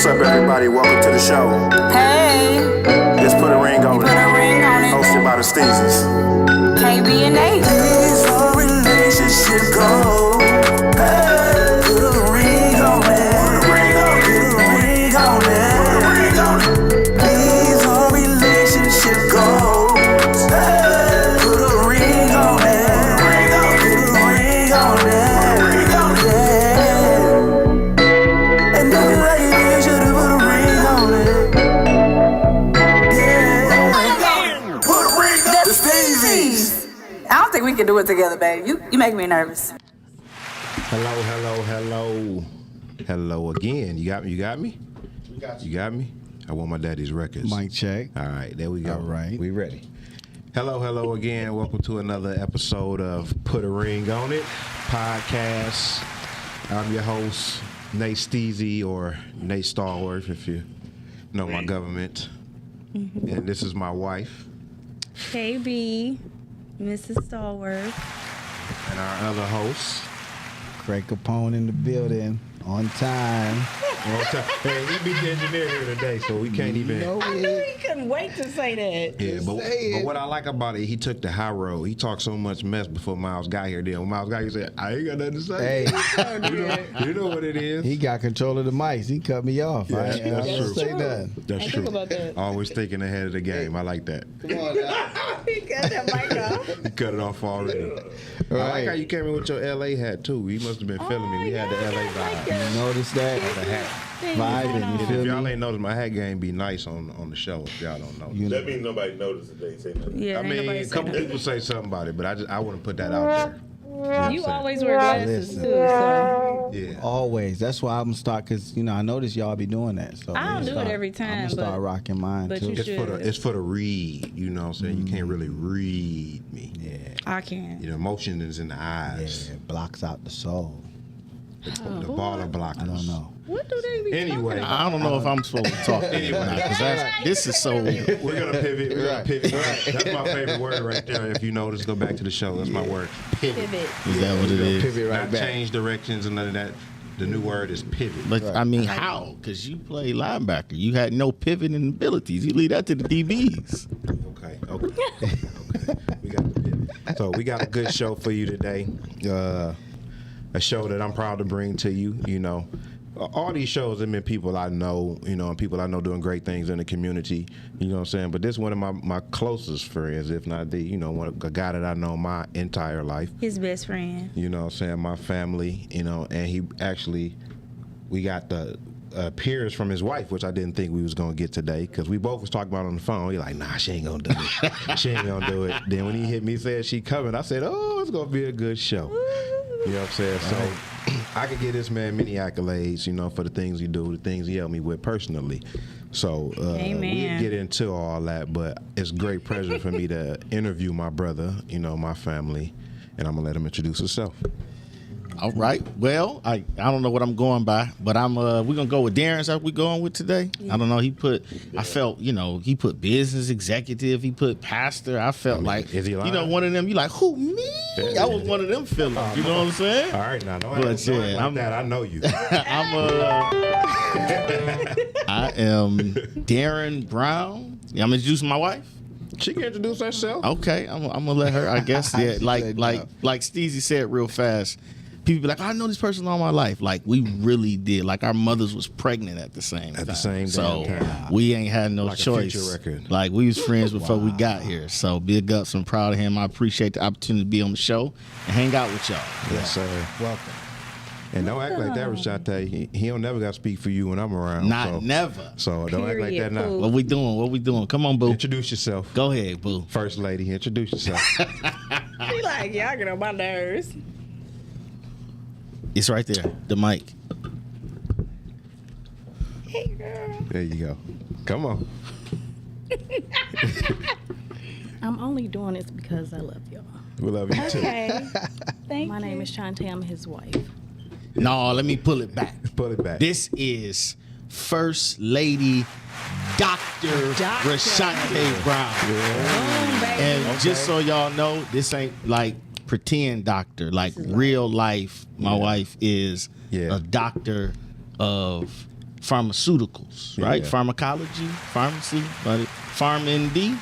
What's up, everybody? Welcome to the show. Hey, Let's put a ring on put it. a ring on it. Hosted by the Steezes. KB and Nate. Is our relationship gold? Hey, put a ring on it. Put a ring on it. Put a ring on it. Put a ring on it. Is our relationship gold? Hey, put a ring on it. Put a ring on it. Put a ring on it. Put a ring on it. Yeah. And if you like it, you should put a ring on it. Yeah. Put a ring on the Steezies. I don't think we can do it together, babe. You make me nervous. Hello again. You got me? You got me? I want my daddy's records. Mic check. All right, there we go. All right. We ready. Hello again. Welcome to another episode of Put a Ring on It podcast. I'm your host, Nate Steezy, or Nate Stallworth, if you know my government. And this is my wife. KB, Mrs. Stallworth. And our other host. Craig Capone in the building. On time. Hey, we be the engineer here today, so we can't even. He couldn't wait to say that. Yeah, but what I like about it, he took the high road. He talked so much mess before Miles got here. Then when Miles got here, he said, I ain't got nothing to say. Hey, You know what it is. he got control of the mics. He cut me off. Yeah, I that's ain't true. say nothing. That's I true. think about that. Always thinking ahead of the game. I like that. He got that mic off. You cut it off already. I like how you came in with your LA hat, too. You must have been feeling me. We had the LA vibe. You notice that? The hat. Vibing, you And feel if y'all me? ain't noticed, my hat game be nice on the show. If y'all don't know. You That means nobody noticed that they say nothing. Yeah, I ain't mean, nobody a say couple that. people say something about it, but I want to put that out there. You always wear glasses Listen. too, so Yeah. Always. That's why I'm gonna start, because I notice y'all be doing that. So I don't do it every time, I'm gonna start but- rocking mine but too. you should. It's for the read. You know what I'm saying? You can't really read me. Yeah. I can't. You know, emotion is in the eyes. Yeah, it blocks out the soul. The baller blockers. I don't know. What do they be Anyway, talking about? I don't know if I'm supposed to talk to you or not, because this is so. we're gonna pivot. We're gonna pivot. That's my favorite word right there. If you notice, go back to the show. That's my word. Pivot. Is that what it is? Pivot right Not back. change directions and none of that. The new word is pivot. But I mean, how? Because you play linebacker, you had no pivoting abilities. You leave that to the DBs. Okay. We got the pivot. So we got a good show for you today. A show that I'm proud to bring to you. You know, all these shows have been people I know. You know, and people I know doing great things in the community. You know what I'm saying? But this is one of my closest friends, if not the, a guy that I know my entire life. His best friend. You know what I'm saying? My family, and he actually, we got the peers from his wife, which I didn't think we was going to get today, because we both was talking about it on the phone. He like, nah, she ain't going to do it. She ain't going to do it. Then when he hit me, said she coming, I said, oh, it's going to be a good show. You know what I'm saying? So I could give this man many accolades, for the things he do, the things he helped me with personally. So Amen. we'll get into all that, but it's a great pleasure for me to interview my brother, my family, and I'm going to let him introduce himself. All right. Well, I don't know what I'm going by, but we're gonna go with Darren's that we going with today. I don't know. I felt, he put business executive, he put pastor. I felt like, is he lying? one of them. You like, who, me? I was one of them feelings. You know what I'm saying? All right, now don't But act like yeah, that. I know you. I am Darren Brown. I'm gonna introduce my wife. She can introduce herself. Okay, I'm gonna let her. I guess yeah. Like Steezy said real fast. People be like, I know this person all my life. Like we really did. Like our mothers was pregnant at the same time. At the same so damn time. we ain't had no Like a choice. Future record. Like we was friends before we got here. So big ups. I'm proud of him. I appreciate the opportunity to be on the show and hang out with y'all. Yes, sir. Welcome. And don't act like that, Rashante. He don't never got to speak for you when I'm around. Never. So don't act like that Period, now. fool. What we doing? Come on, boo. Introduce yourself. Go ahead, boo. First lady, introduce yourself. He like, y'all get on my nerves. It's right there. The mic. Hey, girl. There you go. Come on. I'm only doing this because I love y'all. We love you too. Okay. Thank My you. name is Shantae. I'm his wife. No, let me pull it back. Pull it back. This is First Lady Dr. Rashante Brown. Boom, baby. And just so y'all know, this ain't like pretend doctor, like real life. My wife is Yeah. a doctor of pharmaceuticals, right? Yeah. Pharmacology, pharmacy, PharmD,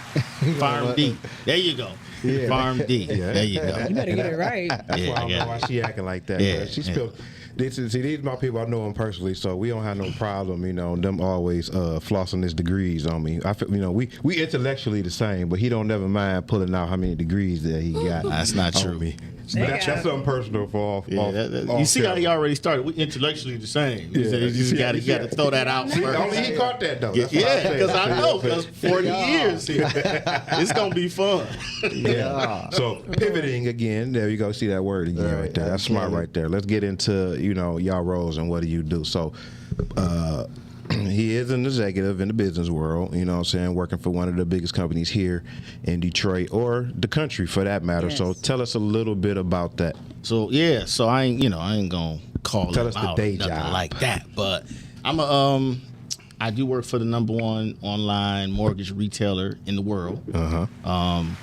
PharmD. There you go. Yeah. PharmD. There you go. You better get it right. That's why I don't know why she acting like that. Yeah, But she yeah. spilled. See, these my people. I know them personally, so we don't have no problem. Them always flossing his degrees on me. I feel, we intellectually the same, but he don't never mind pulling out how many degrees that he got. That's not on true. Me. They That's got- something personal for off. Yeah, off you see how he camera. already started? We intellectually the same. Yeah. You just got to throw that out See, first. only he caught that though. That's what I'm Yeah, saying. because I know, because 40 years here. It's going to be fun. Yeah. So pivoting again, there you go. See that word again right there. That's smart right there. Let's get into y'all roles and what do you do. So he is an executive in the business world. You know what I'm saying, working for one of the biggest companies here in Detroit or the country for that matter. So Yes. tell us a little bit about that. So yeah, so I ain't gonna call Tell him us the out day nothing job. like that. But I do work for the #1 online mortgage retailer in the world.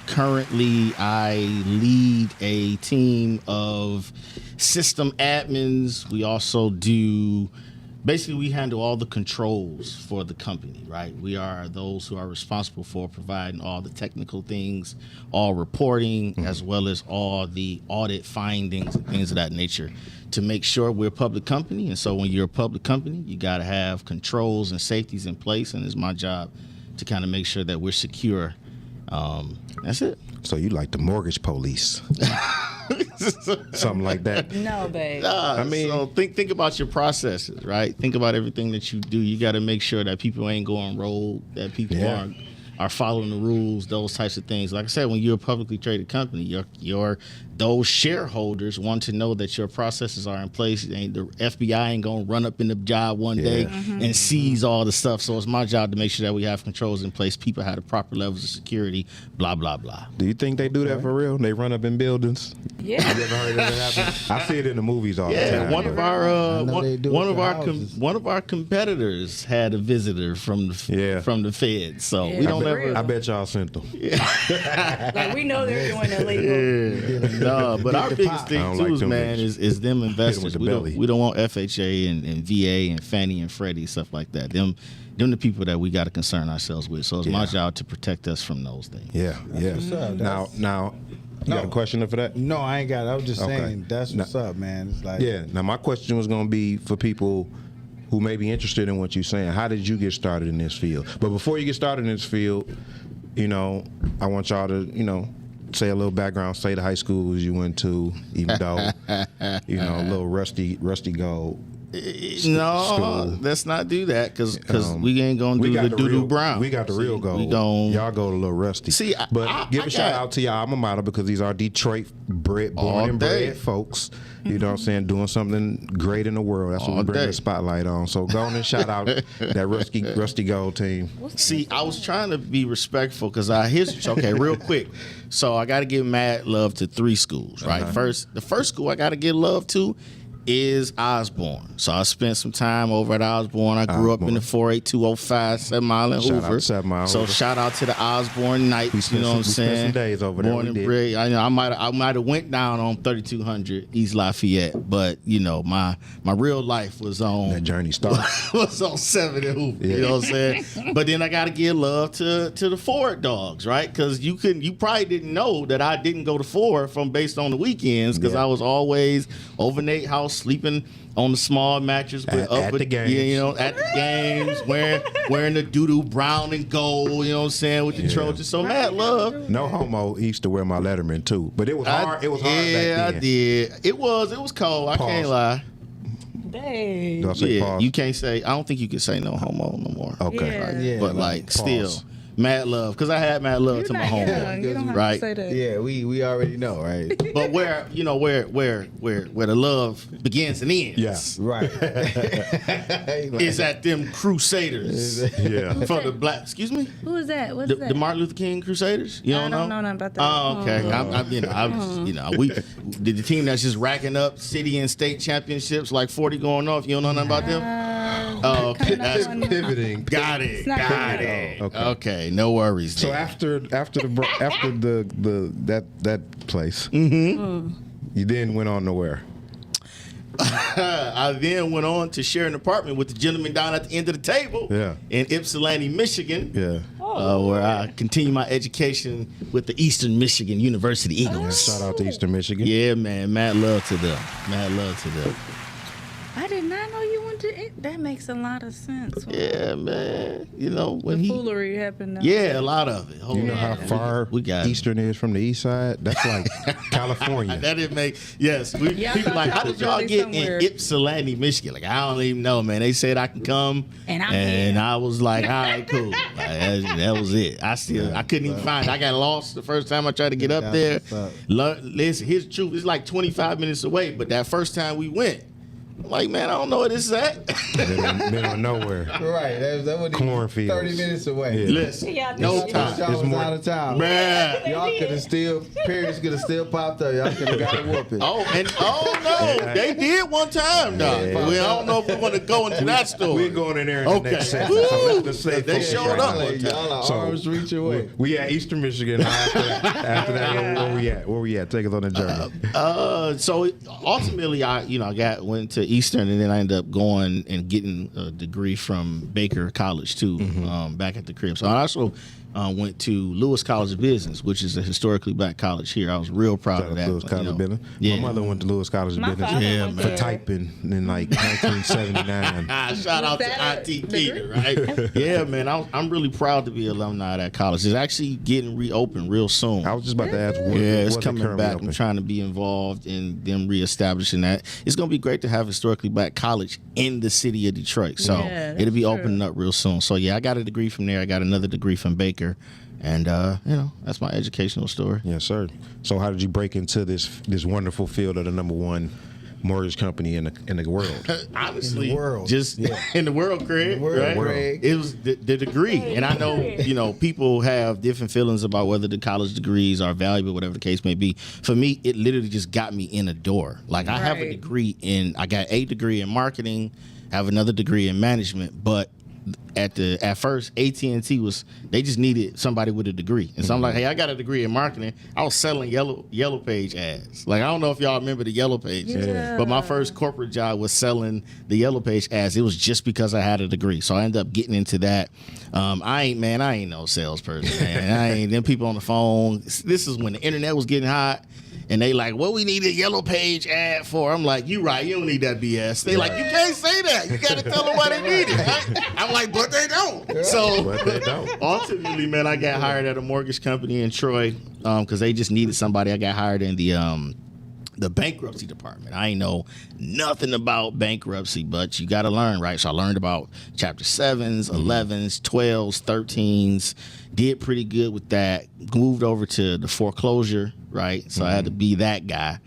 Currently, I lead a team of system admins. We also do. Basically, we handle all the controls for the company, right? We are those who are responsible for providing all the technical things, all reporting, as well as all the audit findings and things of that nature to make sure we're a public company. And so when you're a public company, you got to have controls and safeties in place. And it's my job to kind of make sure that we're secure. That's it. So you like the mortgage police, something like that. No, babe. I mean- so think about your processes, right? Think about everything that you do. You got to make sure that people ain't going rogue, that people Yeah. are following the rules, those types of things. Like I said, when you're a publicly traded company, those shareholders want to know that your processes are in place. The FBI ain't gonna run up in the job one day and seize all the stuff. So it's my job to make sure that we have controls in place. People have the proper levels of security. Blah blah blah. Do you think they do that for real? They run up in buildings? Yeah. Have you ever heard of that happen? I see it in the movies all the Yeah, time. one of but- our know they do one it of for our houses. one of our competitors had a visitor from the Fed. So Yeah, we don't for ever. real. I bet y'all sent them. Like, we know they're doing illegal. Yeah. No, but our biggest I thing don't too, like is, them man, niggas. is them investors. the We belly. don't want FHA and VA and Fannie and Freddie, stuff like that. Them the people that we got to concern ourselves with. So it's my Yeah. job to protect us from those things. Yeah, yeah. what's up. Now, you got a question for that? No, I ain't got it. I was just Okay. saying that's what's up, man. It's like Yeah. Now, my question was going to be for people who may be interested in what you're saying. How did you get started in this field? But before you get started in this field, I want y'all to, say a little background. Say the high schools you went to, even though, a little rusty gold. No, school. let's not do that because we ain't gonna We do got the the doo-doo real brown. We got the real See, gold. We gon' Y'all go a little rusty. See, but give I a shout got- out to y'all alma mater because these are Detroit born All and day. bred folks. You know what I'm saying? Doing something great in the world. That's what All we bring day. the spotlight on. So go on and shout out that rusty gold team. See, I was trying to be respectful because okay, real quick. So I got to give mad love to 3 schools, right? The first school I got to give love to is Osborne. So I spent some time over at Osborne. I grew up in the 48205 7 Mile and Shout out Hoover. to 7 Mile So Hoover. shout out to the Osborne Knights. We spent You know what I'm some- we spent saying? some days over there. Born We and did. bred. I might have went down on 3200 East Lafayette, but my real life was on That journey started. was on 7 and Hoover. Yeah. You know what I'm saying? But then I got to give love to the Ford dogs, right? Because you probably didn't know that I didn't go to Ford based on the weekends because Yeah. I was always over Nate House sleeping on the small mattress with At the games. Yeah, at the games, wearing the doo-doo brown and gold, you know what I'm saying, with the Trojans. So mad love. No homo. He used to wear my Letterman too, but it was hard. It was hard Yeah, back then. I did. It was cold. I can't Pause. lie. Babe. Do I say Yeah, pause? you can't say. I don't think you can say no homo no more. Okay. Yeah. yeah, But like, pause. still, mad love because I had mad love You're to my not young. You don't homeboy, have right? to say that. yeah, we already know, right? But where the love begins and ends, Yeah. Right. is at them Crusaders Yeah. for the black. Excuse me, Who is that? What's that? the Martin Luther King Crusaders. You I don't don't know? know nothing about that. Oh, okay. We the team that's just racking up city and state championships like 40 going off. You don't know nothing about them? Oh, okay. That's, Pivoting. got it. not Got good. it. Okay. Okay. No worries. So then. after that place, you then went on nowhere. I then went on to share an apartment with the gentleman down at the end of the table Yeah. in Ypsilanti, Michigan. Yeah. Where I continue my education with the Eastern Michigan University Eagles. Shout out to Eastern Michigan. Yeah, man. Mad love to them. Mad love to them. I did not know you went to it. That makes a lot of sense. Yeah, man. You know, when The foolery happened. Yeah, a lot of it. Hold You know on. how far we got Eastern is from the East Side? That's like California. That didn't make yes. Yeah, I People thought like, that how did was y'all really get somewhere. in Ypsilanti, Michigan? Like, I don't even know, man. They said I can come, And I'm and here. I was like, all right, cool. Like, that was it. I couldn't even find it. I got lost the first time I tried to get up there. That's what's up. Listen, here's the truth. It's like 25 minutes away, but that first time we went, I'm like, man, I don't know where this is at. Been on nowhere. Right. That was Cornfields. 30 minutes away. Yeah. Listen, Yeah, no it's- time. Y'all It's was more- out of town. Bruh. Y'all could have still, parents could have still popped up. Y'all could have got a whooping. Oh no, they did one time, though. Yeah. Well, I don't know if we want to go into that story. We're going in there in the Okay. next segment. So let's just say They focus showed right up now. one time. Y'all are So, arms reach away. We at Eastern Michigan. After that, where we at? Where we at? Take us on the journey. So ultimately, I went to Eastern, and then I ended up going and getting a degree from Baker College too, back at the crib. So I also went to Lewis College of Business, which is a historically black college here. I was real proud Shout of out that. Lewis College of Business. Yeah. My mother went to Lewis College of My Business father Yeah, went man. for there. typing in like 1979. Shout out Was that to a IT degree? Peter, right? Yeah, man. I'm really proud to be alumni of that college. It's actually getting reopened real soon. I was just about to ask. It's was it coming currently back. open? I'm trying to be involved in them reestablishing that. It's going to be great to have historically black college in the city of Detroit. So Yeah, that's it'll be true. opening up real soon. So yeah, I got a degree from there. I got another degree from Baker, and that's my educational story. Yes, sir. So how did you break into this wonderful field of the #1 mortgage company in the world? Honestly, In the world. just Yeah. in the world, Craig. In the world, right? Craig. It was the degree, and I know people have different feelings about whether the college degrees are valuable, whatever the case may be. For me, it literally just got me in a door. Like I have a Right. degree I got a degree in marketing, have another degree in management, but at first AT&T they just needed somebody with a degree, and so I'm like, hey, I got a degree in marketing. I was selling yellow page ads. Like I don't know if y'all remember the yellow page, but my first corporate job was selling the yellow page ads. It was just because I had a degree, so I ended up getting into that. I ain't no salesperson, man. I ain't them people on the phone. This is when the internet was getting hot. And they like, what we need a yellow page ad for? I'm like, you right, you don't need that BS. They like, you can't say that. You got to tell them why they need it. I'm like, but they don't. So But they don't. ultimately, man, I got hired at a mortgage company in Troy because they just needed somebody. I got hired in the bankruptcy department. I ain't know nothing about bankruptcy, but you got to learn, right? So I learned about Chapter 7s, 11s, 12s, 13s. Did pretty good with that. Moved over to the foreclosure, right? So I had to be that guy.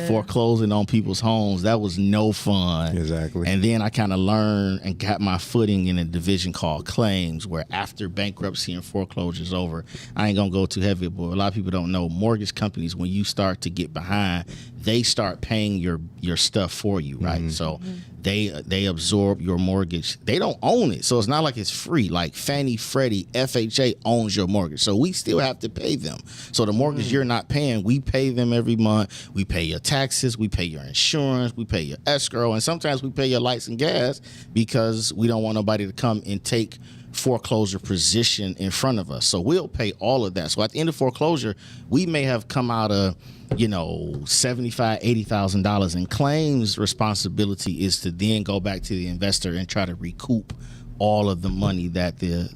Foreclosing on people's homes. That was no fun. Exactly. And then I kind of learned and got my footing in a division called claims, where after bankruptcy and foreclosure is over, I ain't gonna go too heavy, but a lot of people don't know mortgage companies, when you start to get behind, they start paying your stuff for you, right? So they absorb your mortgage. They don't own it, so it's not like it's free. Like Fannie, Freddie, FHA owns your mortgage, so we still have to pay them. So the mortgage you're not paying, we pay them every month. We pay your taxes, we pay your insurance, we pay your escrow, and sometimes we pay your lights and gas because we don't want nobody to come and take foreclosure position in front of us. So we'll pay all of that. So at the end of foreclosure, we may have come out of $75,000, $80,000 in claims. Responsibility is to then go back to the investor and try to recoup all of the money that the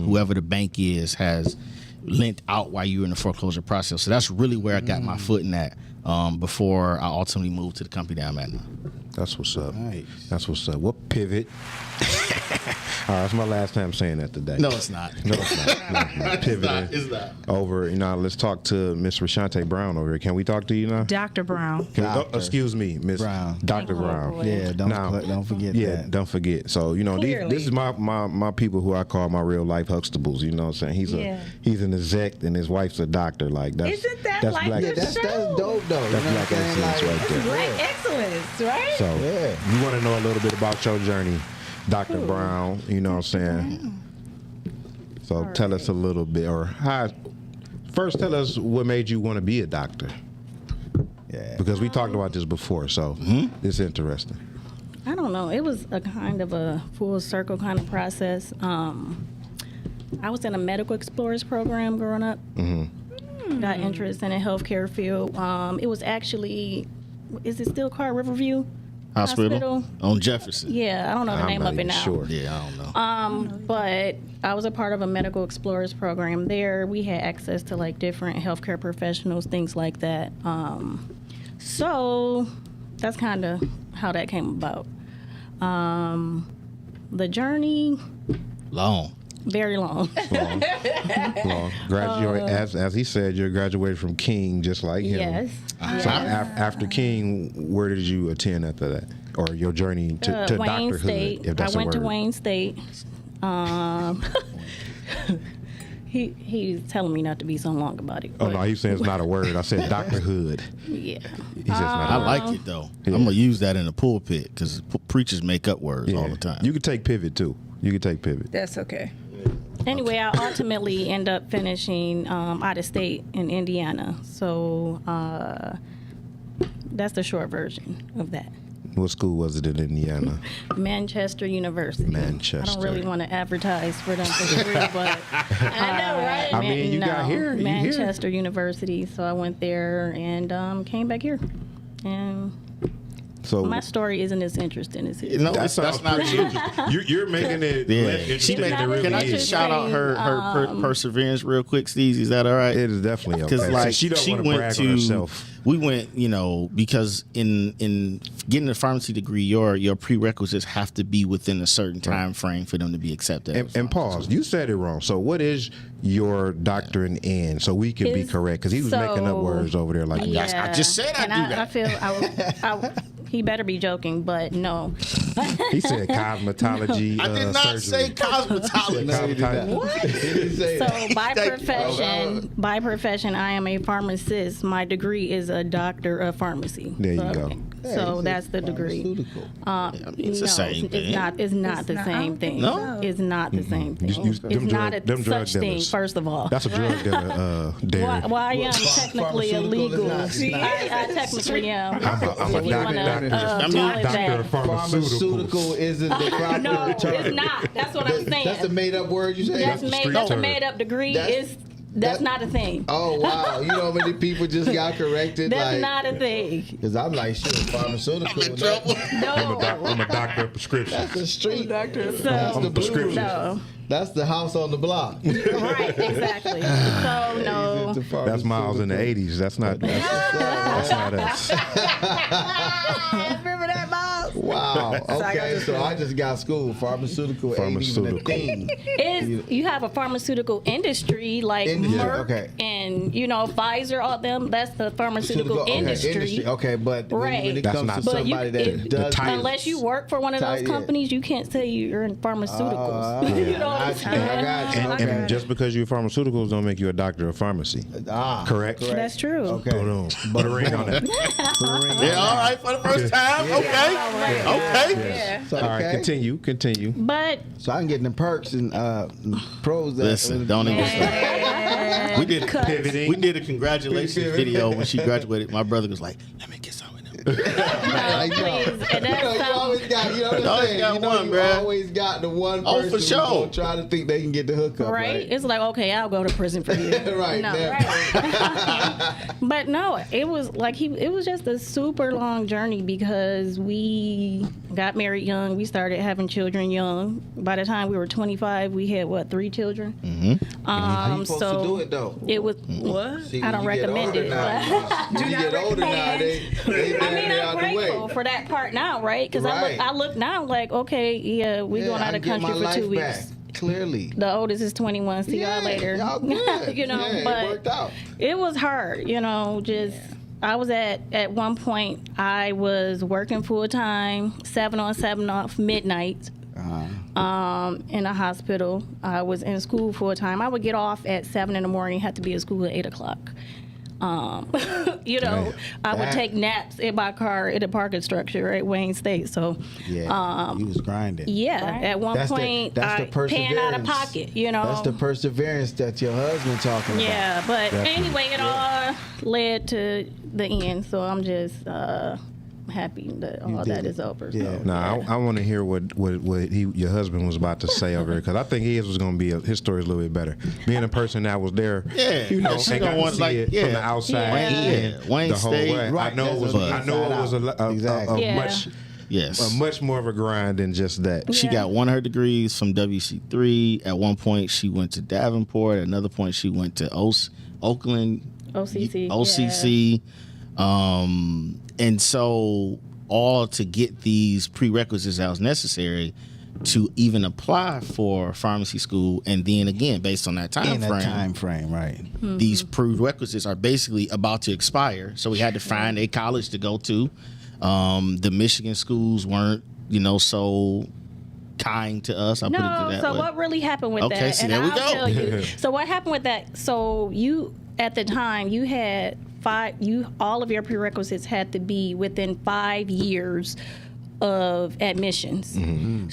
whoever the bank is has lent out while you were in the foreclosure process. So that's really where I got my foot in that before I ultimately moved to the company I'm at now. That's what's up. Nice. That's what's up. What pivot? All right, that's my last time saying that today. No, it's not. No, it's not. No, pivoting It's not. over. Let's talk to Miss Rashante Brown over here. Can we talk to you now? Dr. Brown. Excuse me, Miss Brown. Dr. Brown. boy. Yeah, don't forget Yeah, that. don't forget. So Clearly. this is my people who I call my real life Huxtables. You know what I'm saying? Yeah. He's an exec and his wife's a doctor. Like that's Isn't that that's like black. the That's show? dope though. That's black excellence right there. Black excellence, right? So Yeah. you want to know a little bit about your journey, Dr. Brown. You know what I'm saying? So tell us a little bit, or first tell us what made you want to be a doctor. Yeah. Because we talked about this before, so it's interesting. I don't know. It was a kind of a full circle kind of process. I was in a medical explorers program growing up. Got interest in the healthcare field. It was actually, is it still called Riverview Hospital on Jefferson. Yeah, I don't know the I'm name not of it even now. sure. Yeah, I don't know. But I was a part of a medical explorers program there. We had access to like different healthcare professionals, things like that. So that's kind of how that came about. The journey, Long. very long. Long. Graduate, as he said, you graduated from King just like him. Yes. So after King, where did you attend after that? Or your journey to Wayne doctorhood, State. if that's I went a to word. Wayne State. He's telling me not to be so long about it. Oh, but no, he's saying it's not a word. I said doctorhood. yeah. He says it's not I a word. like it though. I'm gonna use that in the pulpit because preachers make up words all the time. You could take pivot, too. You could take pivot. That's okay. Anyway, I ultimately end up finishing out of state in Indiana. So that's the short version of that. What school was it in Indiana? Manchester University. I Manchester. don't really want to advertise for them for free, but I know, right? I mean, you got here. You here. Manchester University. So I went there and came back here. And So my story isn't as interesting as his. No, that sounds that's not pretty true. interesting. You're making it Yeah. less interesting She than made- it really Can I is. just shout out her perseverance real quick, Steezy? Is that all right? It is definitely okay. Because like she don't want to went brag to, on herself. we went, because in getting a pharmacy degree, your prerequisites have to be within a certain time frame for them to be accepted. And pause. You said it wrong. So what is your doctorate in? So we can be Is- correct because he was making up so- words over there like that. I just said I and do that. I feel he better be joking, but no. He said cosmetology. I did not surgery. say cosmetology. No, he did not. What? He didn't say So that. by profession, I am a pharmacist. My degree is a doctor of pharmacy. There you So, go. okay. Hey, So it's that's the degree. pharmaceutical. It's the same thing. It's not. It's not the not- I same don't think thing. so. It's not the same thing. Them It's not drug- them drug such thing. dealers. First of all, That's a drug dealer, Derek. Why I am technically pharmaceutical illegal. is not- I technically am. I'm a If you wanna, doctor. call it Doctor that. of pharmaceuticals. Pharmaceutical isn't the proper No, term. it's not. That's what I'm saying. That's a made up word you say? That's the made. street That's a term. made up degree. That's- That's that- not a thing. Oh wow! You know how many people just got corrected? That's like, not a thing. Because I'm like, shit, pharmaceutical. No. I'm a doctor of prescription. That's the street. That's So the blue. no. That's the house on the block. Right. Exactly. So no. That's Miles in the 80s. That's not us. Remember that, Miles? Wow. I got Okay, this so one. I just got school. Pharmaceutical ain't even a Pharmaceutical. thing. You have a pharmaceutical industry like Industry, Merck okay. and Pfizer, all them. That's the pharmaceutical Okay, industry. Okay, but Right. when it That's comes not- to But you- somebody that it- does title- Unless you work for one of those Tight, yeah. companies, you can't say you're in pharmaceuticals. You know what I'm saying? I got you. And, Okay. and just because you're pharmaceuticals don't make you a doctor of pharmacy. Correct? That's true. Okay. Boom. Put a ring on that. Yeah, all right, for the first time. Okay. Okay. Yeah. So, All right, okay. continue. But So I can get the perks and pros. That Listen, don't even say. We did Pivoting. we did a congratulations video when she graduated. My brother was like, "Let me get some of them." Like, please, and that's you always got, you know what I'm Always saying? got You know one, you bruh. always got the one Oh, person for who's sure. gonna try to think they can get the hookup, right? right? It's like, okay, I'll go to prison for you. Right, No. never. But no, it was like it was just a super long journey because we got married young. We started having children young. By the time we were 25, we had 3 children. Mm-hmm. How you supposed so to do it though? it was What? See, I when don't you get recommend older it. now- When you get older now, they I mean, out I'm the way. grateful for that part now, right? Because Right. I look now like, okay, yeah, we going out I of get country my for 2 life weeks. back, clearly. The oldest is 21. See y'all later. Y'all good. Yeah, it but worked out. it was hard, just I was at one point I was working full time, 7 on 7 off, midnight. In a hospital. I was in school full time. I would get off at 7 in the morning, had to be at school at 8 o'clock. You know, Man, I would that- take naps in my car in the parking structure at Wayne State. So, Yeah, he was grinding. yeah, at one That's point, that's the I paying out of perseverance. pocket, you know. That's the perseverance that your husband talking about. Yeah, but Definitely. anyway, it all led to the end. So I'm just happy that all did that it. is over. Yeah. So, Now I want to hear what your husband was about to say over here because I think his was going to be his story is a little bit better. Being a person that was there, Yeah. you know, She and don't got to want, see like, it yeah. from the outside Yeah. in Yeah. Wayne the whole State. way. Right, I know it that's was. what I know it was Exactly. Yeah. Yes. much more of a grind than just that. She got one of her degrees from WC3. At one point, she went to Davenport. At another point, she went to Oakland OCC. OCC. And so all to get these prerequisites that was necessary to even apply for pharmacy school. And then again, based on that time In frame, that time frame, right? these prerequisites are basically about to expire. So we had to find a college to go to. The Michigan schools weren't, so kind to us. I put it No, that so way. what really happened with Okay, that? see, and there we I'll go. tell you. So what happened with that? So you at the time you had all of your prerequisites had to be within 5 years of admissions.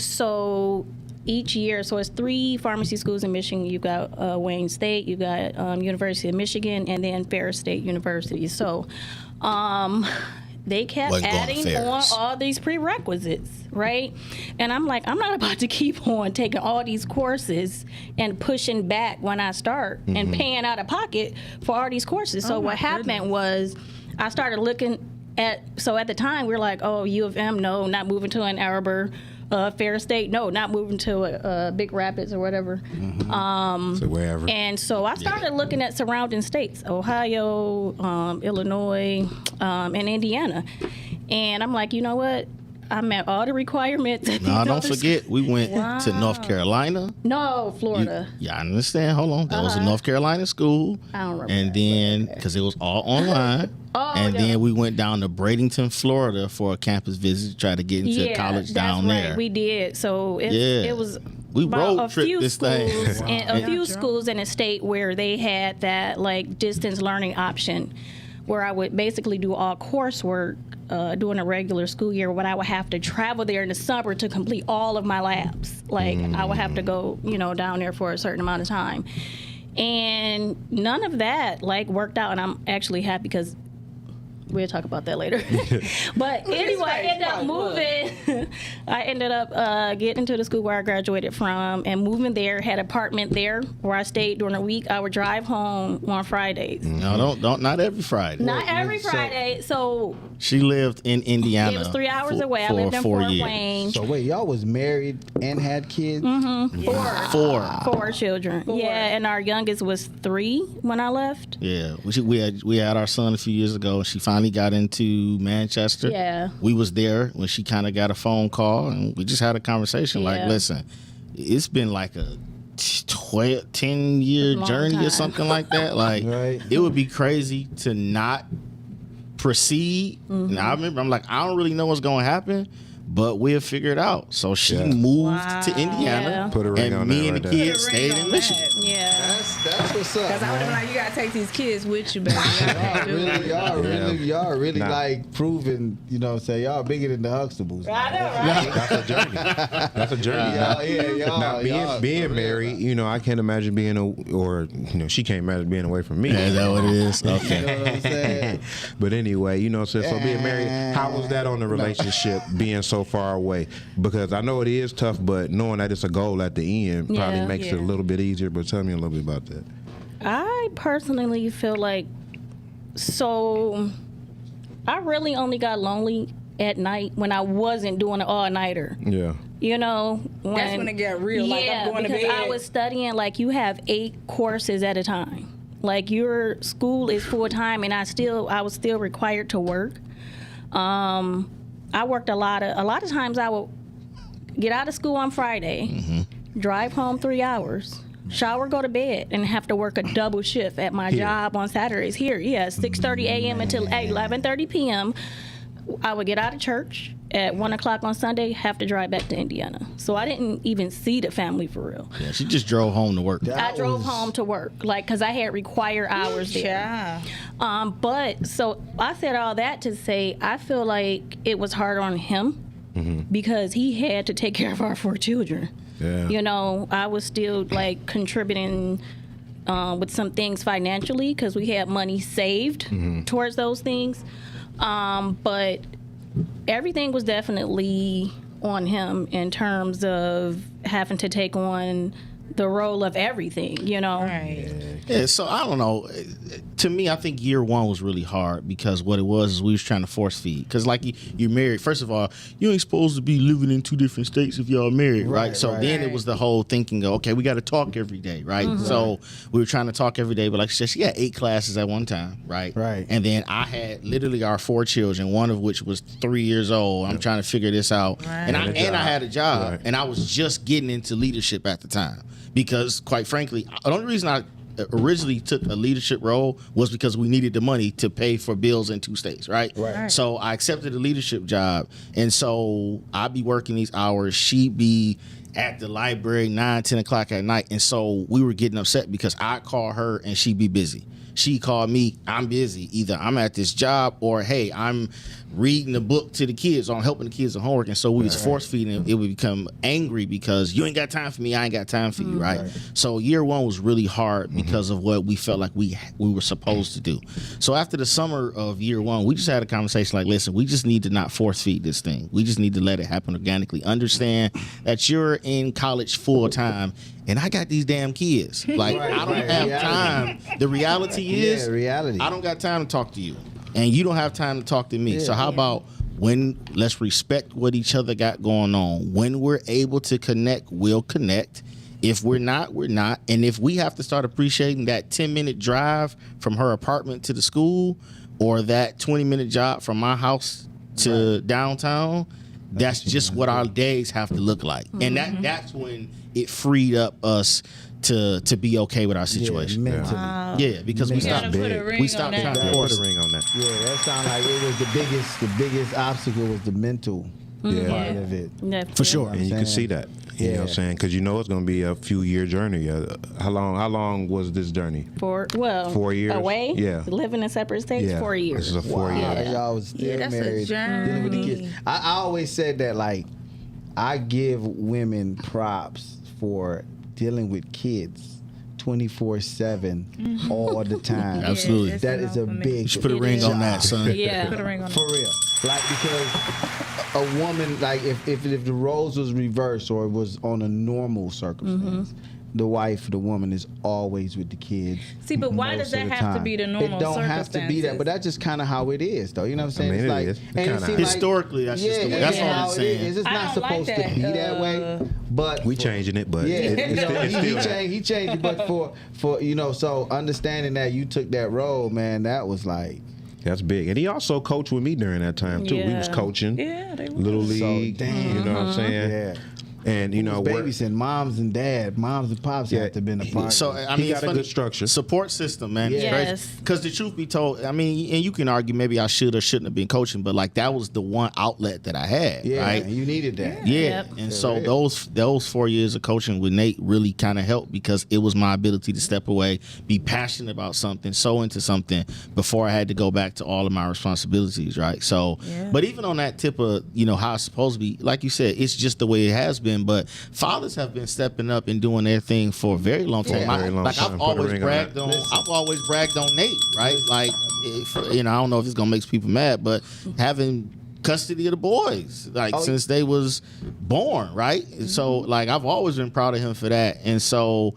So each year, so it's 3 pharmacy schools in Michigan. You got Wayne State, you got University of Michigan, and then Ferris State University. So they kept Wasn't going to adding on Ferris. all these prerequisites, right? And I'm like, I'm not about to keep on taking all these courses and pushing back when I start and paying out of pocket for all these courses. So what happened was I started looking at the time we were like, oh, U of M, no, not moving to Ann Arbor. Ferris State, no, not moving to Big Rapids or whatever. So wherever. And so I started looking at surrounding states, Ohio, Illinois, and Indiana. And I'm like, you know what? I met all the requirements. at No, these don't other forget, we went to North Carolina. No, Florida. Yeah, I understand. Hold on. That was a North Carolina school. I don't remember And that, then, but okay. because it was all online. Oh, yeah. Then we went down to Bradenton, Florida for a campus visit to try to get into college down that's there. Right. We did. So Yeah. it was We about road a tripped few this thing. schools and a Yeah. few schools in the state where they had that like distance learning option, where I would basically do all coursework during a regular school year, but I would have to travel there in the summer to complete all of my labs. Like I would have to go, down there for a certain amount of time, and none of that like worked out. And I'm actually happy because we'll talk about that later. But anyway, I ended up moving. I ended up getting into the school where I graduated from and moving there, had an apartment there where I stayed during the week. I would drive home on Fridays. No, don't. Not every Friday. Not every Friday. So She lived in Indiana. it was 3 hours for- away. I for lived in 4 Fort years. Wayne. So wait, y'all was married and had kids? Four. 4 children. Yeah, and our youngest was 3 when I left. Yeah, we had our son a few years ago, and she finally got into Manchester. Yeah. We was there when she kind of got a phone call, and we just had a conversation. Like, Yeah. listen, it's been like a 10-year Long journey or time. something like that. Like, Right. it would be crazy to not proceed. Mm-hmm. And I remember, I'm like, I don't really know what's going to happen, but we'll figure it out. So she Yeah. moved to Indiana, Yeah. Put a ring and on me that and right the there. kids stayed in Michigan. Yeah. That's what's up. Because I would have been like, you got to take these kids with you, baby. Y'all really Nah. like proving, say y'all bigger than the Huxtables. I know, right? That's a journey. That's a journey. Now, being married, I can't imagine being she can't imagine being away from me. Is that what it is? You know Okay. what I'm saying? But anyway, so being married, how was that on the relationship being so far away? Because I know it is tough, but knowing that it's a goal at the end probably Yeah. makes it a little bit easier. But tell me a little bit about that. I personally feel like, so I really only got lonely at night when I wasn't doing an all-nighter. Yeah. That's when it got real. Like, Yeah, I'm going to because bed. I was studying, like, you have 8 courses at a time. Like, your school is full-time, and I was still required to work. I worked a lot of times I would get out of school on Friday, drive home 3 hours, shower, go to bed, and have to work a double shift at my job on Saturdays. Here, 6:30 a.m. until 11:30 p.m. I would get out of church, at 1 o'clock on Sunday, have to drive back to Indiana. So I didn't even see the family for real. Yeah, she just drove home to work. I drove home to work, like, because I had required hours there. Yeah. But so I said all that to say I feel like it was hard on him because he had to take care of our 4 children. Yeah. You know, I was still like contributing with some things financially because we had money saved towards those things. But everything was definitely on him in terms of having to take on the role of everything, you know? Right. Yeah, so I don't know. To me, I think year one was really hard because what it was is we was trying to force feed. Because like you're married, first of all, you ain't supposed to be living in 2 different states if y'all married, right? So then it was the whole thinking of, okay, we got to talk every day, right? So we were trying to talk every day, but like she had 8 classes at one time, right? Right. And then I had literally our 4 children, one of which was 3 years old. I'm trying to figure this out. Right. And I had a job, Right. and I was just getting into leadership at the time. Because quite frankly, the only reason I originally took a leadership role was because we needed the money to pay for bills in 2 states, right? Right. So I accepted a leadership job, and so I'd be working these hours. She'd be at the library 9, 10 o'clock at night, and so we were getting upset because I'd call her and she'd be busy. She called me, I'm busy. Either I'm at this job or, hey, I'm reading a book to the kids or I'm helping the kids on homework. And so we was force feeding. It would become angry because you ain't got time for me. I ain't got time for you, right? So year one was really hard because of what we felt like we were supposed to do. So after the summer of year one, we just had a conversation like, listen, we just need to not force feed this thing. We just need to let it happen organically. Understand that you're in college full time and I got these damn kids. Like, I don't have time. The reality is, reality. I don't got time to talk to you. And you don't have time to talk to me. So how about let's respect what each other got going on. When we're able to connect, we'll connect. If we're not, we're not. And if we have to start appreciating that 10-minute drive from her apartment to the school or that 20-minute job from my house to downtown, that's just what our days have to look like. And that's when it freed up us to be okay with our situation. Mentally. Yeah, because we stopped put a ring we on stopped that. trying to Put force a ring on that. Yeah, that sounds like it was the biggest obstacle was the mental Yeah. part of it. Yeah, for sure. And you can see that. You know what I'm saying? Because you know it's going to be a few year journey. How long was this journey? 4 years? away. Yeah. Living in separate states. 4 years. This is a 4 Wow, year. y'all was still that's a married, dealing with the kids. journey. I always said that, like, I give women props for dealing with kids 24/7 all the time. Absolutely. it's That a is a no for me. big You should put a ring on that, son. Yeah. Put a ring on for real. Like, because a woman, like, if the roles was reversed or it was on a normal circumstance, the wife, the woman is always with the kids. See, but why most does that of the have to time. be the normal It don't have to be that, circumstances? but that's just kind of how it is, though. You know what I'm saying? mean, It's it like, is. It and kinda seems is. Historically, that's just the way. That's all how I'm it saying. is. It's I not don't like supposed to that. be that way, but We changing it, but yeah, it's you know, it's still he changed it, but for you know, so understanding that you took that role, man, that was like, that's big. And he also coached with me during that time too. We was Yeah. coaching Yeah, they were. Little League. damn. You know what I'm saying? yeah. And you know, work- Babysitting moms and pops Yeah. have to been a part. So of it. I He mean, got it's a funny. good structure. Support system, man. Yes. Because the truth be told, I mean, and you can argue maybe I should or shouldn't have been coaching, but like that was the one outlet that I had, Yeah, right? you needed that. Yeah, Yep. and so real. those 4 years of coaching with Nate really kind of helped because it was my ability to step away, be passionate about something, so into something before I had to go back to all of my responsibilities, right? So, but even on that tip of how it's supposed to be, like you said, it's just the way it has been. But fathers have been stepping up and doing their thing for a very long time. Yeah. Very long like time. I've Put a always ring on bragged that. on, I've always bragged on Nate, right? Like, I don't know if it's gonna make people mad, but having custody of the boys since they was born, right? And so like I've always been proud of him for that. And so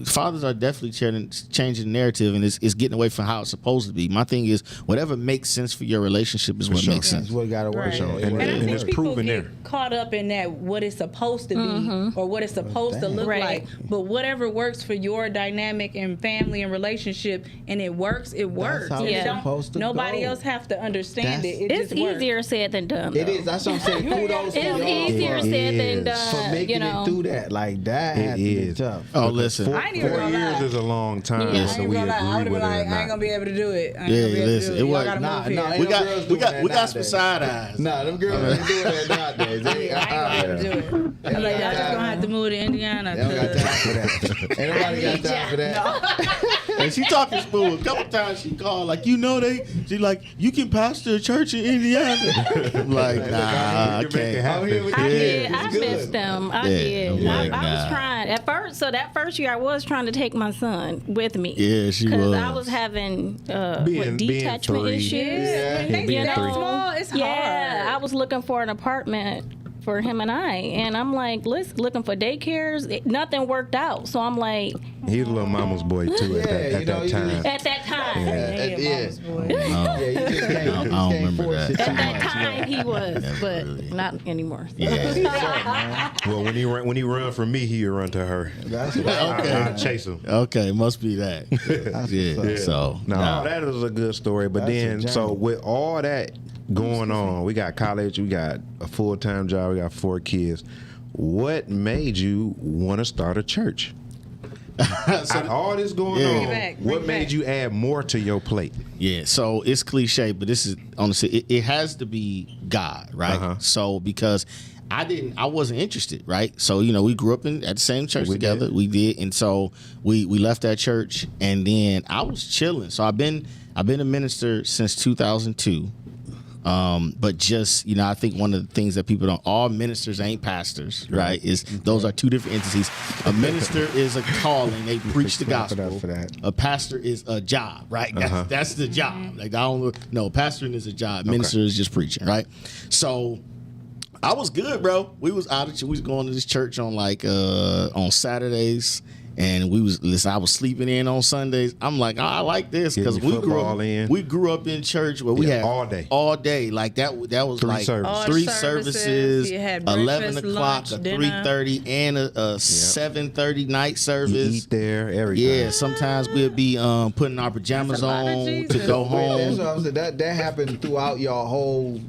fathers are definitely changing the narrative, and it's getting away from how it's supposed to be. My thing is whatever makes sense for your relationship is what sure. makes sense. That's what got to work. Right. sure. on. And And I it's think people proven get there. caught up in that what it's supposed to be or what it's supposed to look Right. like. But whatever works for your dynamic and family and relationship, and it works, it works. how And it's it don't- supposed to nobody go. else have to understand That's- it. It It's just works. easier said than done. It though. is. That's what I'm saying. Kudos to It's y'all easier for- said than is. done. for making you know. it through that. Like that It had to be is. tough. Oh, listen. Four I ain't even 4 gonna years lie. is a long time, Yeah. so I ain't we gonna lie. I agree would have with been it like, or I ain't gonna not. be able to do it. I ain't Yeah, gonna be able listen, to it do it. Y'all was- gotta Nah, move here. nah, We Ain't no got girls we got doing we that got some nowadays. side eyes. Nah, them girls ain't doing that nowadays. They, I ain't gonna be able to do it. I'm like, y'all just gonna have to move to Indiana. They don't got 'cause- time for that. Ain't nobody got time for that. And she talking smooth. A couple times she called like, she like, you can pastor a church in Indiana. I'm like, nah, I You can make it can't. happen. I'm here with I you. did. It's I good. missed them. I Yeah, did. I'm I like, was nah. trying at first. So that first year, I was trying to take my son with me. Yeah, she Because was. I was having Being detachment three. issues. Yeah, when they being that three. small, it's hard. Yeah, I was looking for an apartment for him and I, and I'm like, looking for daycares. Nothing worked out, so I'm like, He was a little mama's boy too at Yeah, that, you at know, that you time. just- at that time. Hey, Yeah. mama's boy. Yeah, you just can't, I don't can't remember force that. it too At that much. time, he was, Never but really. not anymore. Yeah. Well, when he run from me, he'd run to her. That's I'd chase him. Okay, must be that. Yeah. what's up. So No, nah. that is a good story. But That's a then, so journey. with all that going on, we got college, we got a full-time job, we got 4 kids. What made you want to start a church? Out all this going Yeah. on, Bring it back, bring what it made back. you add more to your plate? Yeah, so it's cliche, but this is honestly, it has to be God, right? Uh-huh. So because I wasn't interested, right? So we grew up at the same church We together. did. We did, and so we left that church, and then I was chilling. So I've been a minister since 2002. But just I think one of the things that people don't, all ministers ain't pastors, right? Is those are two different entities. A minister is a calling; they preach the Clap it gospel. up for that. A pastor is a job, right? That's the job. Like pastoring is a job. Minister is just preaching, right? So I was good, bro. We was going to this church on on Saturdays. And I was sleeping in on Sundays. I'm like, I like this because Getting your we football in. grew up in church where we Yeah, had all day. like that was 3 like services. All 3 services. services, You had 11 breakfast, o'clock, lunch, a dinner. 3:30, and a 7:30 night You service. eat there, everything. Yeah, sometimes we'd be putting our pajamas That's a lot of on to Jesus. go That's home. what I was saying. That happened throughout your whole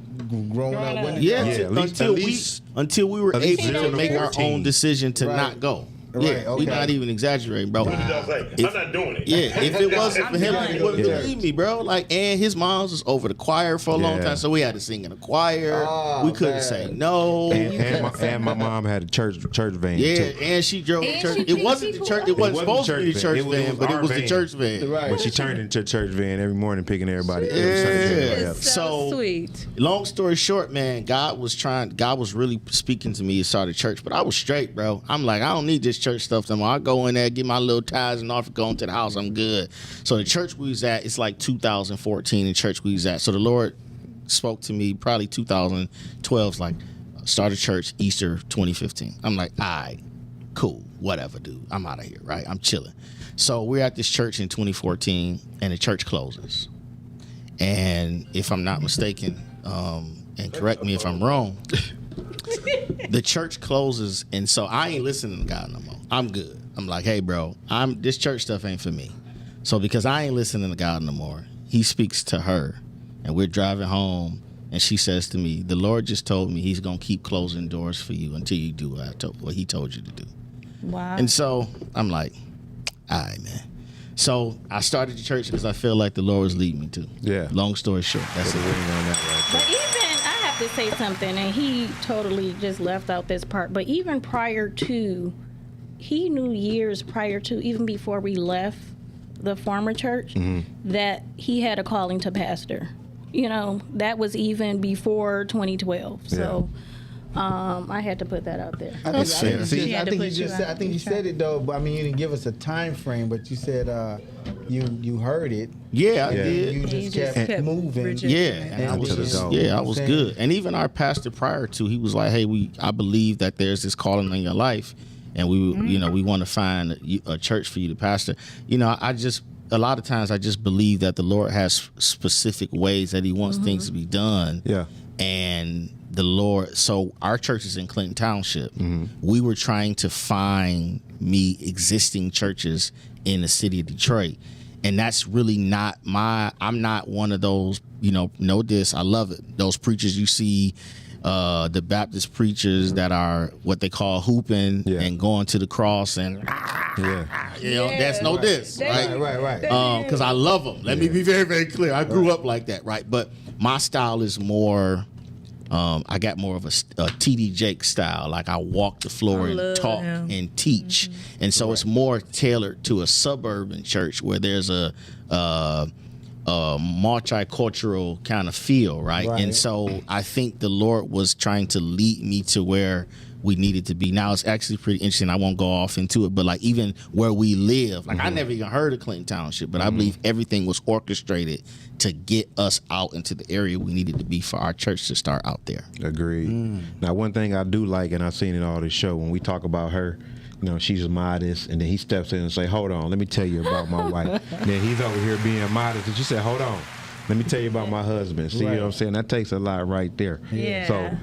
growing up. When Yeah, Yeah, at least- until we were at least able 0 to to make our 14. own decision to Right. not go. Right, Yeah, okay. we're not even exaggerating, bro. What did y'all say? If- I'm not doing it. Yeah, if it wasn't for him, done. he wouldn't Yeah. believe me, bro. Like, and his mom's was over the choir for a long Yeah. time, so we had to sing in the choir. Oh, we couldn't man. say no. And my mom had a church van Yeah, too. and she drove the And church. she It picked wasn't the people church. up. It wasn't It supposed to be the wasn't church church van. van, but it our was the van. church van. Right. But she turned into a church van every morning, picking everybody. Yeah. It's So- so sweet. Long story short, man, God was really speaking to me to start a church, but I was straight, bro. I'm like, I don't need this church stuff no more. I go in there, get my little tithes and offering, go into the house, I'm good. So the church we was at, it's like 2014, the church we was at. So the Lord spoke to me probably 2012, like, start a church, Easter 2015. I'm like, all right, cool, whatever, dude. I'm out of here, right? I'm chilling. So we're at this church in 2014, and the church closes. And if I'm not mistaken, and correct me if I'm wrong, the church closes, and so I ain't listening to God no more. I'm good. I'm like, hey, bro, this church stuff ain't for me. So because I ain't listening to God no more, he speaks to her, and we're driving home, and she says to me, the Lord just told me he's going to keep closing doors for you until you do what he told you to do. Wow. And so I'm like, all right, man. So I started the church because I feel like the Lord was leading me to. Yeah. Long story short, that's Put a it. ring on that right But even I have to say something, and he totally just left out this part. But even prior to, he knew years prior to, even before we left the former church, that he had a calling to pastor. That was even before 2012. So I had to put that out there. I That's think, fair. She had to put you I out. think you said it though, but I mean you didn't give us a time frame. But you said you heard it. Yeah, I Yeah. did. You You just just kept kept moving. rejecting Yeah, it. and I And was to the just, goal. I was Saying. good. And even our pastor prior to, he was like, "Hey, I believe that there's this calling in your life, and we want to find a church for you to pastor." A lot of times I just believe that the Lord has specific ways that He wants things to be done. Yeah. And the Lord, so our church is in Clinton Township. We were trying to find existing churches in the city of Detroit. And that's really not I'm not one of those, know this, I love it. Those preachers you see the Baptist preachers that are what they call hooping Yeah. and going to the cross and Yeah. you know that's no diss, right? Right. Because I love them. Let me be very, very clear. I grew up like that, right? But my style is more. I got more of a TD Jakes style. Like I walk the floor and love talk him. and teach, and so it's more tailored to a suburban church where there's a multicultural kind of feel, right? Right. And so I think the Lord was trying to lead me to where we needed to be. Now it's actually pretty interesting. I won't go off into it, but like even where we live, like I never even heard of Clinton Township, but I believe everything was orchestrated to get us out into the area we needed to be for our church to start out there. Agreed. Now, one thing I do like, and I've seen it all this show, when we talk about her, you know, she's modest, and then he steps in and say, "Hold on, let me tell you about my wife." And then he's over here being modest, and she said, "Hold on, let me tell you about my husband." See what I'm saying? That takes a lot right there. Yeah. So,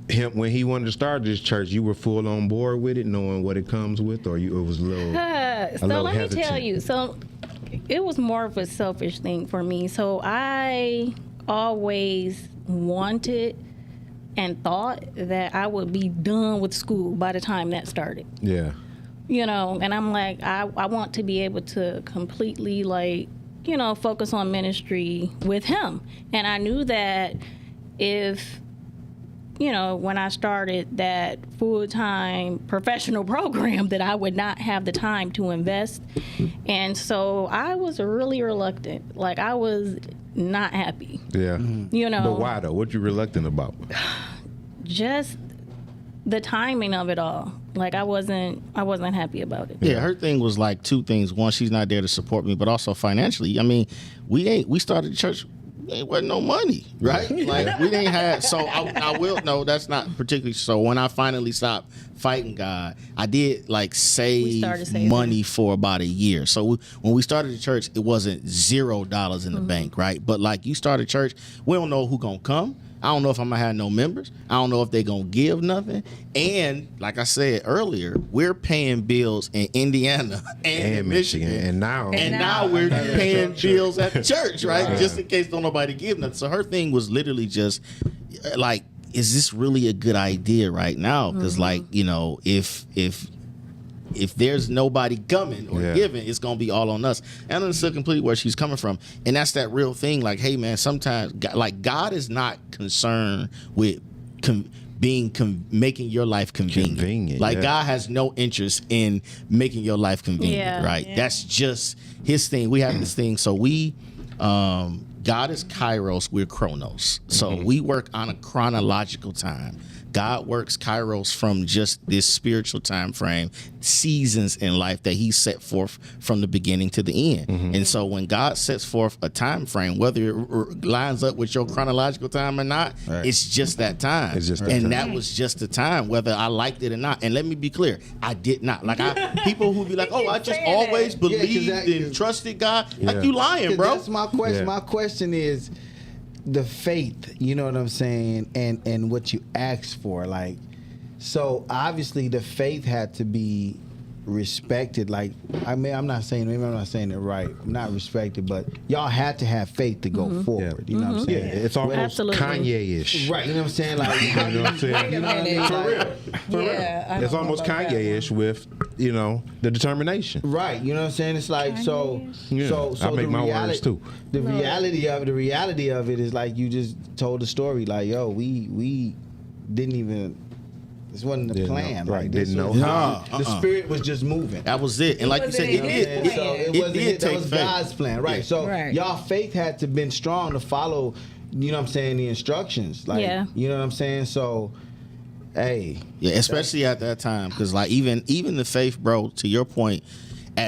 him when he wanted to start this church, you were full on board with it, knowing what it comes with, or it was a little. So little let me tell hesitant. you. So it was more of a selfish thing for me. So I always wanted and thought that I would be done with school by the time that started. Yeah. You know, and I'm like, I want to be able to completely, like, you know, focus on ministry with him. And I knew that if, you know, when I started that full-time professional program, that I would not have the time to invest. And so I was really reluctant. Like, I was not happy, Yeah. you know. But why though? What you reluctant about? Just the timing of it all. Like, I wasn't happy about it. Yeah, her thing was like two things. One, she's not there to support me, but also financially. I mean, we started the church, there wasn't no money, right? Like we didn't have. So I will. No, that's not particularly. So when I finally stopped fighting God, I did like started save saving. money for about a year. So when we started the church, it wasn't $0 in the bank, right? But like you started church, we don't know who gonna come. I don't know if I'm gonna have no members. I don't know if they gonna give nothing. And like I said earlier, we're paying bills in Indiana and in Michigan. And now. And now we're paying bills at the church, right? Just in case don't nobody give nothing. So her thing was literally just like, is this really a good idea right now? Because like, you know, if there's nobody coming or giving, it's gonna be all on us. And I understood completely where she's coming from, and that's that real thing. Like, hey man, sometimes God is not concerned with making your life convenient. Like God has no interest in making your life convenient, right? Yeah. That's just his thing. We have this thing, so we. God is Kairos, we're Chronos. So we work on a chronological time. God works Kairos from just this spiritual time frame, seasons in life that he set forth from the beginning to the end. And so when God sets forth a time frame, whether it lines up with your chronological time or not, it's just that time. It's just that and time. that was just the time, whether I liked it or not. And let me be clear, I did not. Like people who be like, oh, I just always believed and trusted God. Like you lying, bro. That's my question. Yeah. My question is the faith, you know what I'm saying, and what you asked for. Like, so obviously the faith had to be respected. Like, I mean, maybe I'm not saying it right. I'm not respected, but y'all had to have faith to go forward. You know what I'm saying? Yeah, it's almost Absolutely. Kanye-ish. Right. You know what I'm saying? Like, You know what I'm saying? you know what I mean? Like, Yeah, It's almost Kanye-ish with, you know, the determination. right. You know what I'm saying? It's like so. Yeah, So I make the my reality, words too. The reality of it is like you just told the story. Like, yo, we didn't even. This wasn't the Didn't know. plan. Right, Like, this didn't was- know. The spirit was just moving. That was it. And like you said, wasn't it his did. plan. So it wasn't did it. That take was faith. God's plan, right? Yeah. So Right. y'all faith had to been strong to follow. You know what I'm saying? The instructions, like, Yeah. you know what I'm saying. So, hey, Yeah, especially at that time, because like even the faith, bro. To your point,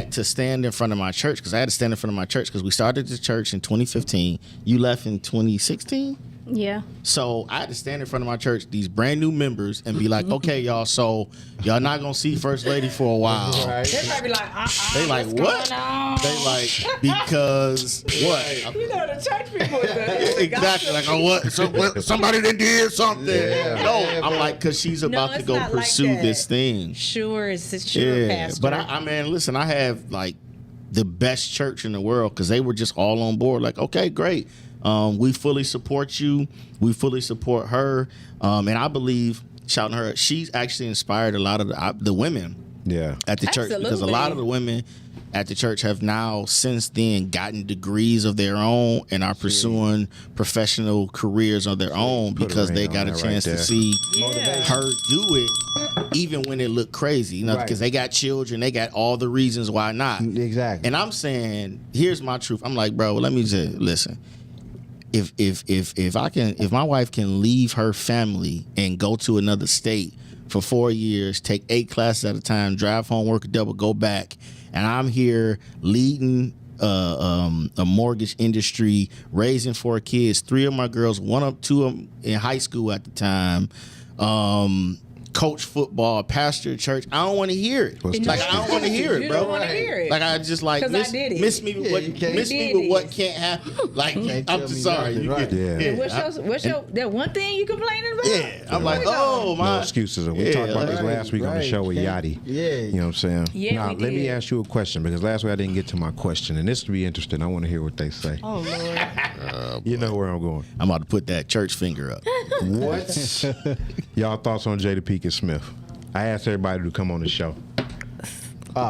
to stand in front of my church, because I had to stand in front of my church because we started the church in 2015. You left in 2016. Yeah. So I had to stand in front of my church, these brand new members, and be like, okay, y'all, so y'all not gonna see First Lady for a while. right? They might be like, They like, what's what? going on? They like, because what? You know, the church people is the Exactly. Like, oh, what? Somebody that did something. Yeah. No, I'm like, because she's about to it's go not like pursue that. this thing. Sure, it's a sure, pastor. But I mean, listen, I have like the best church in the world because they were just all on board. Like, okay, great. We fully support you. We fully support her. And I believe, shouting her, she's actually inspired a lot of the women Yeah. at the church, because a lot of the women at the church have now since then gotten degrees of their own and are pursuing professional careers of their own Put a because they ring got on a that right chance to there. see her do it even when it looked crazy, you know, Right. because they got children, they got all the reasons why not. Exactly. And I'm saying, here's my truth. I'm like, bro, let me just listen. If my wife can leave her family and go to another state for 4 years, take 8 classes at a time, drive home, work a double, go back, and I'm here leading a mortgage industry, raising 4 kids, 3 of my girls, 2 of them in high school at the time, coach football, pastor church. I don't want to hear it. What's Like, that? I don't want to hear it, You bro. don't wanna hear it. Like, I just like 'Cause I did it. miss me with Yeah, what you can't- miss me with what can't happen. Like, Can't I'm tell just me sorry. nothing, You right. get- Yeah. What's your that one thing you complaining about? yeah, I'm like, oh my. No excuses. We Yeah, talked about this right, last week on the right. show with Can't- Yachty. yeah. You know what I'm saying? Yeah, Now, we let me did. ask you a question, because last week I didn't get to my question, and this will be interesting. I want to hear what they say. Oh Lord. You know where I'm going. I'm about to put that church finger up. What? Y'all thoughts on Jada Pinkett Smith? I asked everybody to come on the show.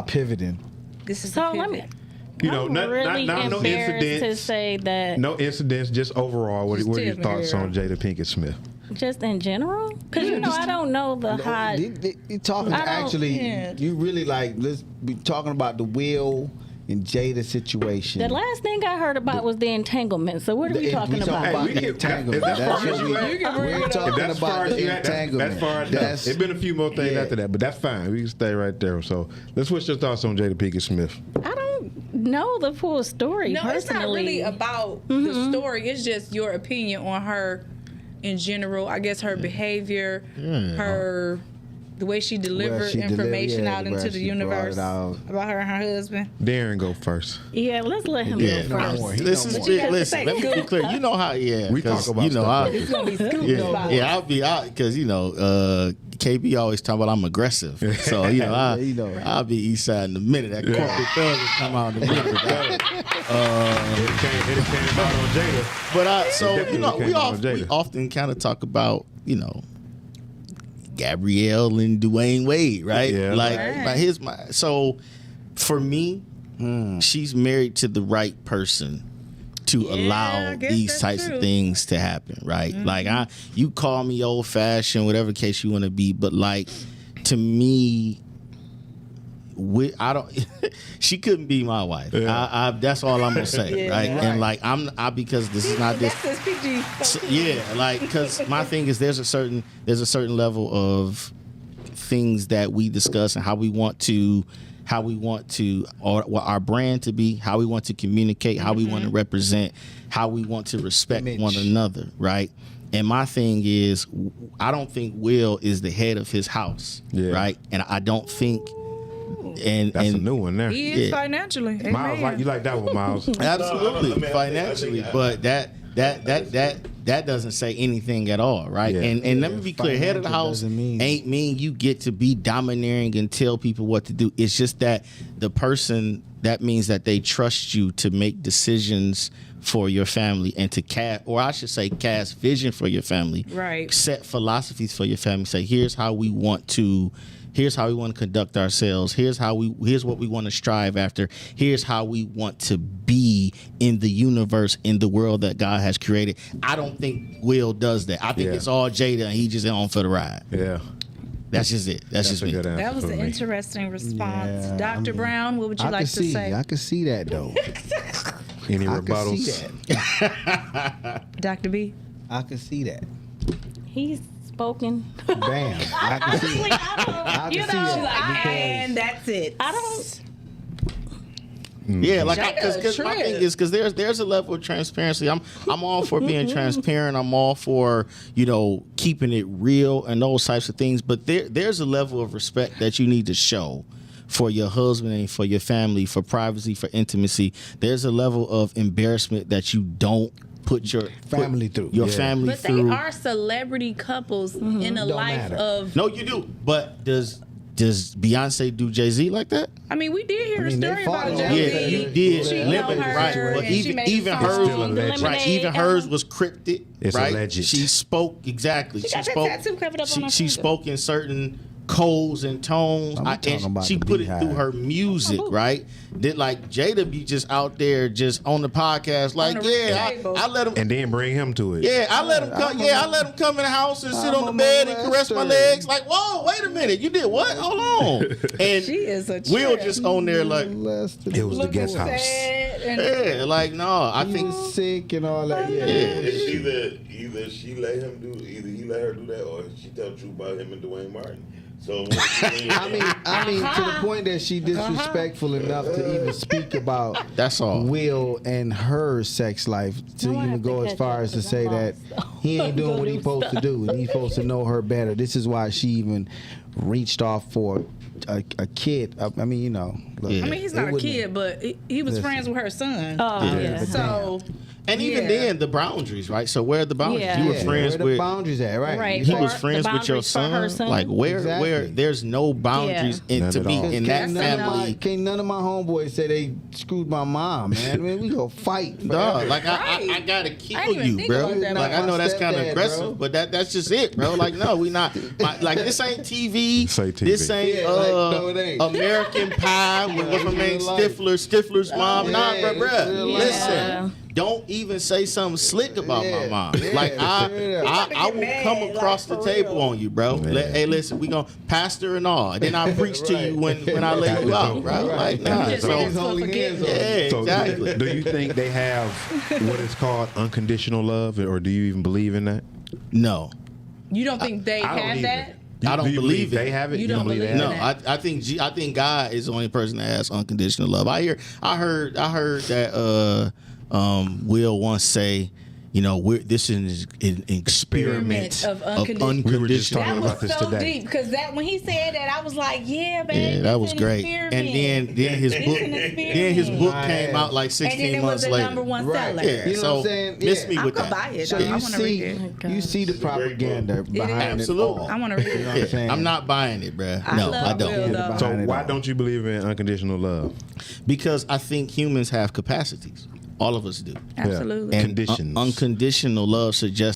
Pivoting. This is So the let me. pivot. You know, I'm not really no embarrassed to incidents. say that. No incidents, just overall. What Just are your tell me, thoughts girl. on Jada Pinkett Smith? Just in general, because you know I don't know the hot. You talking I don't- actually? yeah. You really like? Let's be talking about the Will and Jada situation. The last thing I heard about was the entanglement. So what are we If talking we talk about? about Hey, the we can- entanglement. if that's That's far as what you we- at- You can bring we're it up. talking That's far about as the you at, entanglement. that's far enough. That's- It's been a few more things yeah. after that, but that's fine. We can stay right there. So let's what's your thoughts on Jada Pinkett Smith? I don't know the full story No, personally. it's not really about the story. It's just your opinion on her in general. I guess her behavior, her the way she delivered she information yeah, out where into the she brought universe it out. about her and her husband. Darren, go first. Yeah, let's let him Yeah, go no first. more. He This no is more. big. have to Listen, say let me be clear. You know how, yeah. We 'cause, talk about you know, stuff. I, It's gonna be scoop yeah, spot. yeah, I'll be out because you know, KB always talking about I'm aggressive, so you know, Yeah, you know. I'll be east side in a minute. That corporate thug will come out in a minute. It came out on Jada. But so definitely you know, came we out on Jada. often kind of talk about, you know, Gabrielle and Dwayne Wade, right? Yeah. Like, Right. like here's my so for me, she's married to the right person to Yeah, allow I guess these that's types true. of things to happen, right? Like you call me old fashioned, whatever case you want to be, but like to me, I don't. She couldn't be my wife. Yeah. That's all I'm gonna say, Yeah. right? And like because this is not this. That's his PG. So, yeah, like because my thing is there's a certain level of things that we discuss and how we want to or what our brand to be, how we want to communicate, how we want to represent, how we want to respect Image. one another, right? And my thing is, I don't think Will is the head of his house, Yeah. right? And I don't think, and That's a new one there. He is Yeah. financially. Miles, Amen. like you like that one, Miles? absolutely Let me ask financially, you- but that doesn't say anything at all, right? Yeah. And let me be clear, head of the Financial house doesn't mean- ain't mean you get to be domineering and tell people what to do. It's just that the person, that means that they trust you to make decisions for your family and to cast, or I should say cast vision for your family. Right. Set philosophies for your family. Say, here's how we want to conduct ourselves. Here's what we want to strive after. Here's how we want to be in the universe, in the world that God has created. I don't think Will does that. I think Yeah. it's all Jada and he just on for the ride. Yeah. That's just it. That's just a me. good answer. That was for an me. interesting response. Yeah, Dr. Brown, what would you I like can to see. say? I can see that though. Any I can rebuttals? see that. Dr. B? I can see that. He's spoken. Bam. I can see Honestly, that. I don't. I You can see know, that. And that's it. I don't. Yeah, like Jada because my trip. thing is because there's a level of transparency. I'm all for being transparent. I'm all for keeping it real and those types of things. But there's a level of respect that you need to show for your husband and for your family, for privacy, for intimacy. There's a level of embarrassment that you don't put your Family through. your Yeah. family But they through. are celebrity couples in a Don't life matter. of. No, you do. But does does Beyonce do Jay-Z like that? I mean, we did hear I mean, a they story fought about on Jay-Z. Yeah, you did. She Limit, know her, right? But and she made even a hers, song. Still alleged. right? Even hers was cryptic, It's right? alleged. She spoke exactly. She got that tattoo covered up on her She finger. spoke in certain codes and tones. I'm talking And about she the put it Beehive. through her music, right? Did like Jada be just out there, just on the podcast, like, On the yeah, table. I let him. And then bring him to it. Yeah, I let him come. Yeah, I let him come in the house and sit I'm on the a bed and caress my molester. legs. Like, whoa, wait a minute, you did what? Hold on. And She is a Will trip. just on there like, It was the Looking guest house. sad and yeah, like no, I think sick and all that. Yeah. It's either she let him do, either he let her do that, or she tell the truth about him and Dwayne Martin. So I mean, to the point that she disrespectful enough to even speak about that's all. Will and her sex life, to No, I even have go to as catch far up as to 'cause say I'm that lost. he ain't doing Go what do he's supposed to do, and he's supposed to know her better. This is why she even reached off for a kid. I mean, you know. Look, Yeah. I mean, he's it not a wouldn't- kid, but he was Listen. friends with her son. Oh, yeah. but So And even Yeah. then, the boundaries, right? So where are the boundaries? Yeah. You were Yeah, friends where the with. boundaries at, right? Right. He Or was the friends with your boundaries for her son. son. Like where Exactly. there's no boundaries Yeah. in, None to at me all. in That's that enough. family. Can't none of my homeboys say they screwed my mom, man. I mean, we gonna fight. Dog, like Right. I gotta I kill didn't even you, think bro. about that. Like I know that's kind of Stepdad, aggressive, bro. but that's just it, bro. Like no, we not. Like this ain't TV. Say TV. This ain't, Yeah, like, no, it ain't. American Pie with what's her it's name, real life. Stifler's mom. Nah, yeah, bro, it's bro. real life. Listen. Yeah. Don't even say something slick about my Yeah, mom. yeah, Like I get will mad, come like, across the for table real. on you, bro. Hey, listen, we gonna pastor and all. And then I preach to you when I lay you out, bro. Like nah. just So ask for forgiveness. yeah, So, exactly. do you think they have what is called unconditional love, or do you even believe in that? No. you don't think they I don't have either. that? I don't Do you believe it. they have it. You don't believe they in have No, it? that. I think God is the only person that has unconditional love. I heard that Will once say, you know, this is an experiment Of of unconditional- We were just unconditional talking That about was this so today. deep because that when he said that, I was like, "Yeah, baby." Yeah, that was great. And then his It's book an then his book Nice. came out like and 16 then it was months the later. number one Right. seller. Yeah, You know so what I'm saying? miss Yeah. me I'm with gonna that. buy it. So I you want to read see, it. you see the propaganda behind Absolutely. it all. I want to read You know it. what I'm saying? I'm not buying it, bruh. I No, love I don't. Will, though. Behind So it why all. don't you believe in unconditional love? Because I think humans have capacities. All of us do. Absolutely. And Conditions. unconditional love suggests